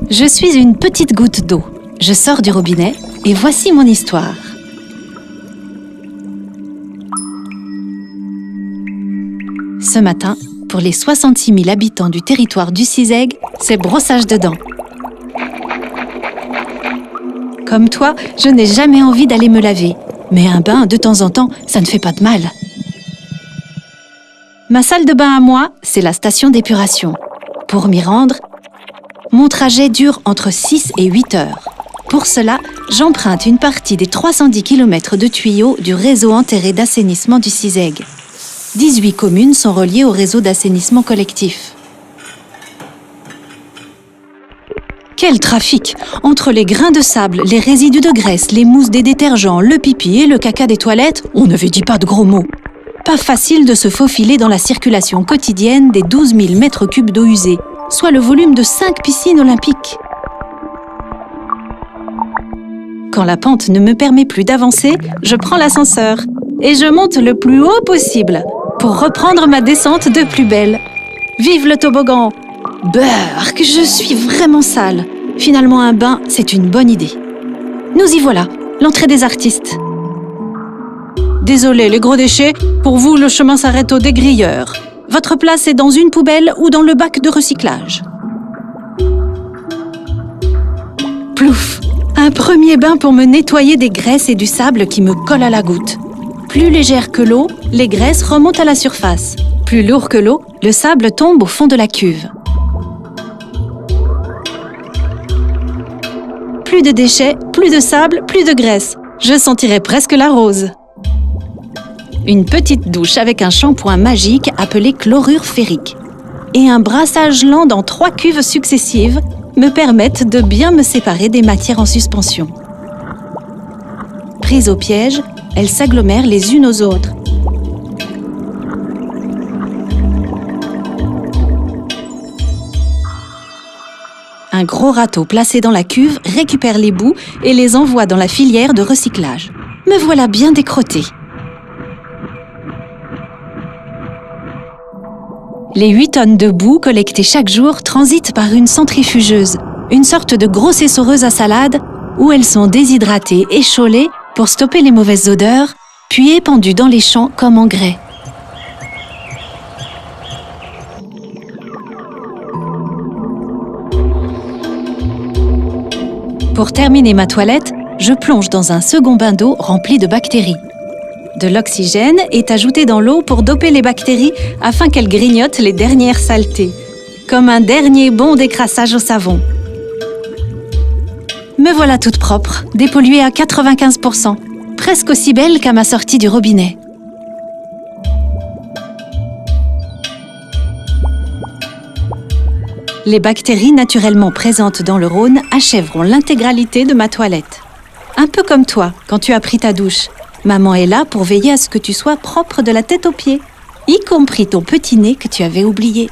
Je suis une petite goutte d'eau. Je sors du robinet et voici mon histoire. Ce matin, pour les 66 000 habitants du territoire d'Ussizeg, c'est brossage de dents. Comme toi, je n'ai jamais envie d'aller me laver. Mais un bain, de temps en temps, ça ne fait pas de mal. Ma salle de bain à moi, c'est la station d'épuration. Pour m'y rendre, mon trajet dure entre 6 et 8 heures. Pour cela, j'emprunte une partie des 310 km de tuyaux du réseau enterré d'assainissement d'Ussizeg. 18 communes sont reliées au réseau d'assainissement collectif. Quel trafic! Entre les grains de sable, les résidus de graisse, les mousses des détergents, le pipi et le caca des toilettes, on ne dit pas de gros mots. Pas facile de se faufiler dans la circulation quotidienne des 12 000 mètres cubes d'eau usée, soit le volume de 5 piscines olympiques. Quand la pente ne me permet plus d'avancer, je prends l'ascenseur et je monte le plus haut possible pour reprendre ma descente de plus belle. Vive le toboggan! Burk, je suis vraiment sale. Finalement, un bain, c'est une bonne idée. Nous y voilà, l'entrée des artistes. Désolé les gros déchets, pour vous le chemin s'arrête au dégrilleur. Votre place est dans une poubelle ou dans le bac de recyclage. Plouf! Un premier bain pour me nettoyer des graisses et du sable qui me collent à la goutte. Plus légère que l'eau, les graisses remontent à la surface. Plus lourd que l'eau, le sable tombe au fond de la cuve. Plus de déchets, plus de sable, plus de graisse. Je sentirais presque la rose. Une petite douche avec un shampoing magique appelé chlorure ferrique. Et un brassage lent dans 3 cuves successives me permettent de bien me séparer des matières en suspension. Prises au piège, elles s'agglomèrent les unes aux autres. Un gros râteau placé dans la cuve récupère les bouts et les envoie dans la filière de recyclage. Me voilà bien décrottée. Les 8 tonnes de boue collectées chaque jour transitent par une centrifugeuse, une sorte de grosse essoreuse à salade où elles sont déshydratées, échaulées pour stopper les mauvaises odeurs, puis épandues dans les champs comme engrais. Pour terminer ma toilette, je plonge dans un second bain d'eau rempli de bactéries. De l'oxygène est ajouté dans l'eau pour doper les bactéries afin qu'elles grignotent les dernières saletés, comme un dernier bond d'écrassage au savon. Me voilà toute propre, dépolluée à 95%, presque aussi belle qu'à ma sortie du robinet. Les bactéries naturellement présentes dans le Rhône achèveront l'intégralité de ma toilette. Un peu comme toi, quand tu as pris ta douche. Maman est là pour veiller à ce que tu sois propre de la tête aux pieds, y compris ton petit nez que tu avais oublié.